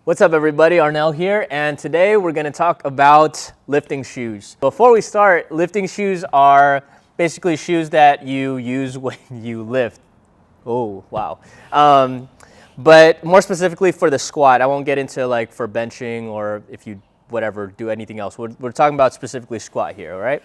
What's up everybody, Arnel here, and today we're going to talk about lifting shoes. Before we start, lifting shoes are basically shoes that you use when you lift. Oh, wow. But more specifically for the squat. I won't get into like for benching or if you whatever, do anything else. We're talking about specifically squat here, all right?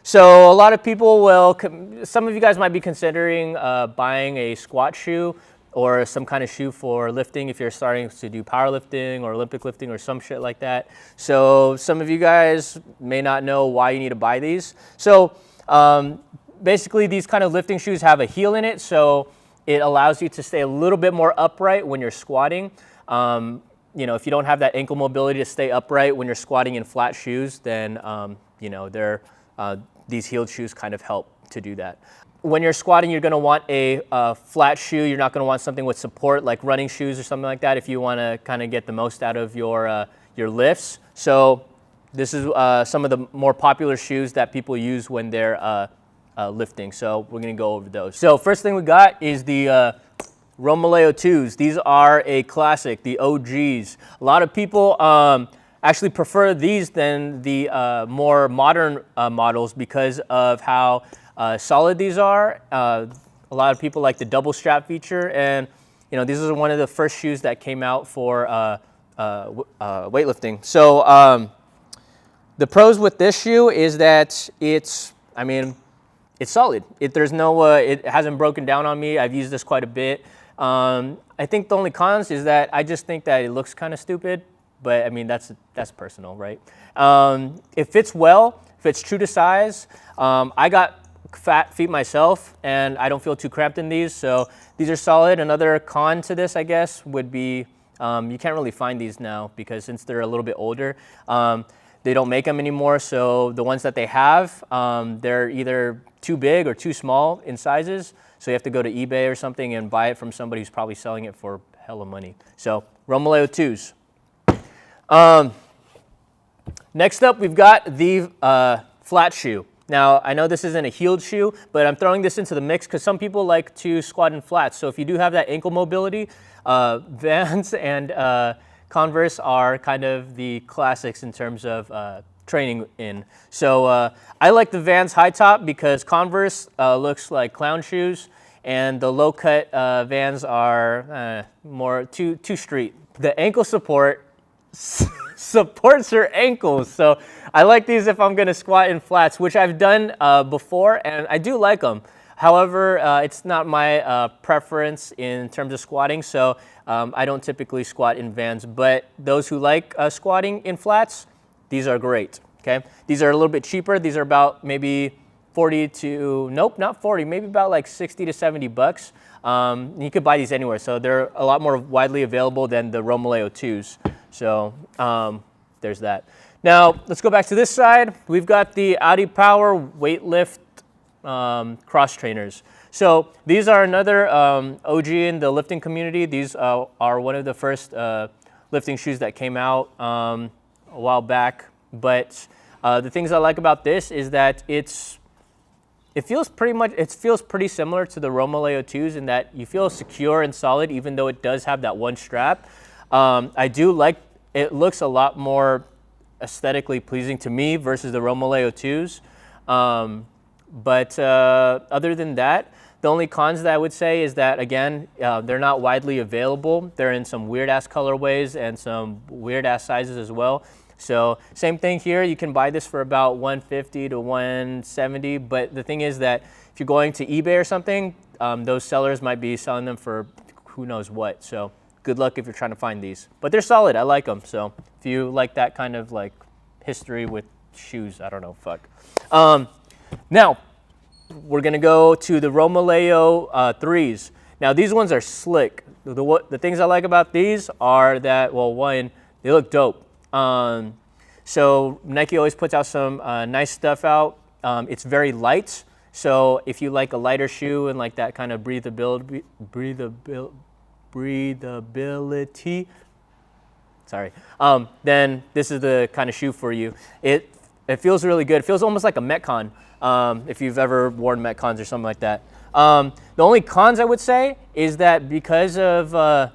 So a lot of people will, some of you guys might be considering buying a squat shoe or some kind of shoe for lifting if you're starting to do powerlifting or Olympic lifting or some shit like that. So some of you guys may not know why you need to buy these. So basically these kind of lifting shoes have a heel in it, so it allows you to stay a little bit more upright when you're squatting. You know, if you don't have that ankle mobility to stay upright when you're squatting in flat shoes, then you know, these heeled shoes kind of help to do that. When you're squatting, you're going to want a flat shoe. You're not going to want something with support like running shoes or something like that if you want to kind of get the most out of your lifts. So this is some of the more popular shoes that people use when they're lifting. So we're going to go over those. So first thing we got is the ROMALEDIV 2s. These are a classic, the OGs. A lot of people actually prefer these than the more modern models because of how solid these are. A lot of people like the double strap feature, and you know, these are one of the first shoes that came out for weightlifting. So the pros with this shoe is that it's solid. There's no, it hasn't broken down on me. I've used this quite a bit. I think the only cons is that I just think that it looks kind of stupid, but I mean, that's personal, right? It fits well, fits true to size. I got fat feet myself and I don't feel too cramped in these, so these are solid. Another con to this, I guess, would be you can't really find these now because since they're a little bit older, they don't make them anymore. So the ones that they have, they're either too big or too small in sizes, so you have to go to eBay or something and buy it from somebody who's probably selling it for hella money. So ROMALEDIV 2s. Next up, we've got the flat shoe. Now, I know this isn't a heeled shoe, but I'm throwing this into the mix because some people like to squat in flats. So if you do have that ankle mobility, Vans and Converse are kind of the classics in terms of training in. So I like the Vans high top because Converse looks like clown shoes, and the low cut Vans are more too street. The ankle support supports your ankles, so I like these if I'm gonna squat in flats, which I've done before, and I do like them. However, it's not my preference in terms of squatting, so I don't typically squat in Vans, but those who like squatting in flats, these are great, okay? These are a little bit cheaper. These are about maybe 40 to, nope, not 40, maybe about like 60 to 70 bucks. You could buy these anywhere, so they're a lot more widely available than the ROMALEDIV 2s. So there's that. Now, let's go back to this side. We've got the ADIPOWER weightlift cross trainers. So these are another OG in the lifting community. These are one of the first lifting shoes that came out a while back. But the things I like about this is that it feels pretty similar to the ROMALEDIV 2s in that you feel secure and solid even though it does have that one strap. I do like, it looks a lot more aesthetically pleasing to me versus the ROMALEDIV 2s. But other than that, the only cons that I would say is that, again, they're not widely available. They're in some weird-ass colorways and some weird-ass sizes as well. So same thing here. You can buy this for about $150 to $170. But the thing is that if you're going to eBay or something, those sellers might be selling them for who knows what. So good luck if you're trying to find these. But they're solid. I like them. So if you like that kind of like history with shoes, I don't know, fuck. Now, we're going to go to the ROMALEDIV 3s. Now, these ones are slick. The things I like about these are that, well, one, they look dope. So Nike always puts out some nice stuff out. It's very light. So if you like a lighter shoe and like that kind of breathability, then this is the kind of shoe for you. It feels really good. It feels almost like a Metcon, if you've ever worn Metcons or something like that. The only cons I would say is that because of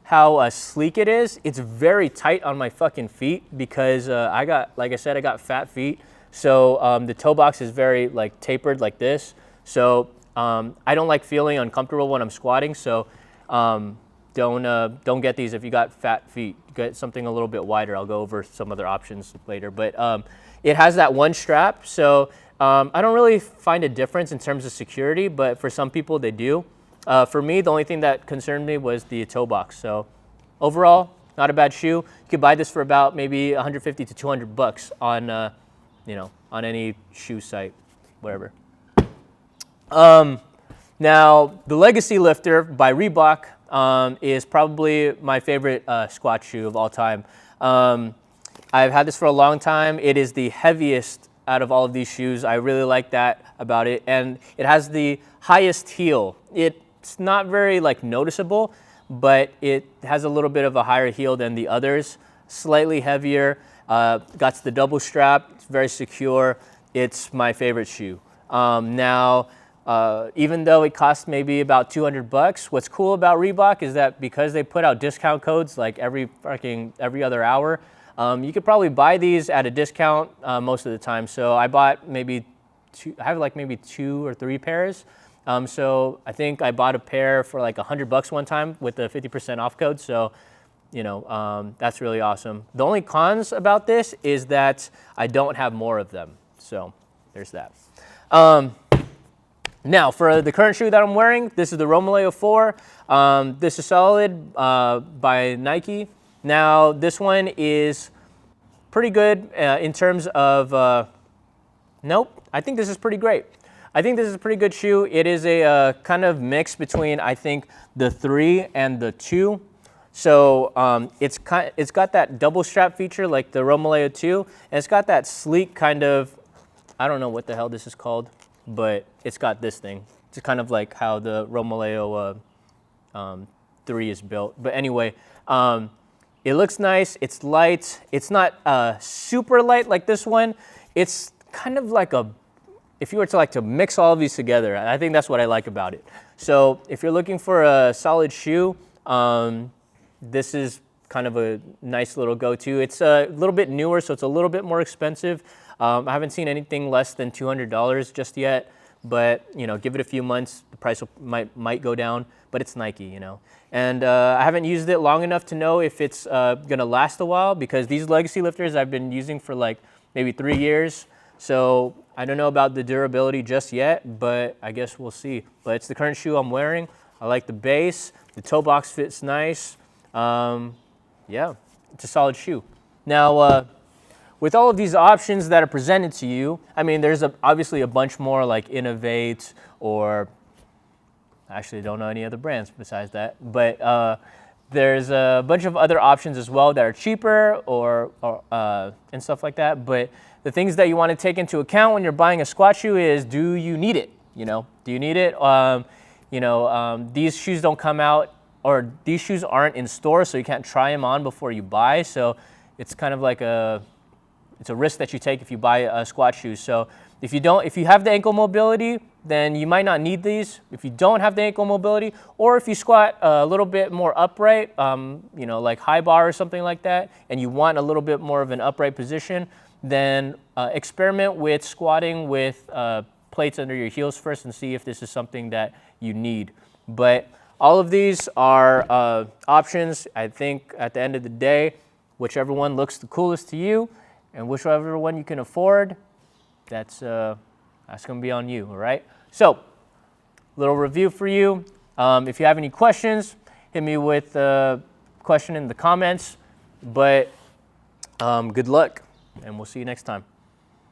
how sleek it is. It's very tight on my fucking feet because like I said, I got fat feet. So the toe box is very like tapered like this. So I don't like feeling uncomfortable when I'm squatting. So don't get these if you got fat feet. Get something a little bit wider. I'll go over some other options later. But it has that one strap. So I don't really find a difference in terms of security, but for some people they do. For me, the only thing that concerned me was the toe box. So overall, not a bad shoe. You could buy this for about maybe 150 to 200 bucks on, on any shoe site, whatever. Now, the Legacy Lifter by Reebok is probably my favorite squat shoe of all time. I've had this for a long time. It is the heaviest out of all of these shoes. I really like that about it. And it has the highest heel. It's not very like noticeable, but it has a little bit of a higher heel than the others. Slightly heavier, got the double strap, it's very secure. It's my favorite shoe. Now, even though it costs maybe about 200 bucks, what's cool about Reebok is that because they put out discount codes like every other hour, you could probably buy these at a discount most of the time. So I bought maybe I have like maybe 2 or 3 pairs. So I think I bought a pair for like 100 bucks one time with the 50% off code. So, that's really awesome. The only cons about this is that I don't have more of them. So there's that. Now for the current shoe that I'm wearing, this is the ROMALEDIV 4. This is solid by Nike. Now this one is pretty good in terms of, nope, I think this is pretty great. I think this is a pretty good shoe. It is a kind of mix between, I think, the 3 and the 2. So it's got that double strap feature like the ROMALEDIV 2, and it's got that sleek kind of, I don't know what the hell this is called, but it's got this thing. It's kind of like how the ROMALEDIV 3 is built. But anyway, it looks nice. It's light. It's not super light like this one. It's kind of like if you were to mix all of these together, I think that's what I like about it. So if you're looking for a solid shoe, this is kind of a nice little go-to. It's a little bit newer, so it's a little bit more expensive. I haven't seen anything less than $200 just yet, but give it a few months, the price might go down. But it's Nike, And I haven't used it long enough to know if it's gonna last a while, because these Legacy lifters I've been using for like maybe 3 years. So I don't know about the durability just yet, but I guess we'll see. But it's the current shoe I'm wearing. I like the base. The toe box fits nice. Yeah, it's a solid shoe. Now, with all of these options that are presented to you, I mean, there's obviously a bunch more like Innovate, or I actually don't know any other brands besides that. But there's a bunch of other options as well that are cheaper and stuff like that. But the things that you want to take into account when you're buying a squat shoe is, do you need it? Do you need it? These shoes don't come out, or these shoes aren't in store, so you can't try them on before you buy. So it's kind of like it's a risk that you take if you buy a squat shoe. So if you have the ankle mobility, then you might not need these. If you don't have the ankle mobility, or if you squat a little bit more upright, like high bar or something like that, and you want a little bit more of an upright position, then experiment with squatting with plates under your heels first and see if this is something that you need. But all of these are options. I think at the end of the day, whichever one looks the coolest to you and whichever one you can afford, that's going to be on you, all right? So, little review for you. If you have any questions, hit me with a question in the comments. But good luck, and we'll see you next time.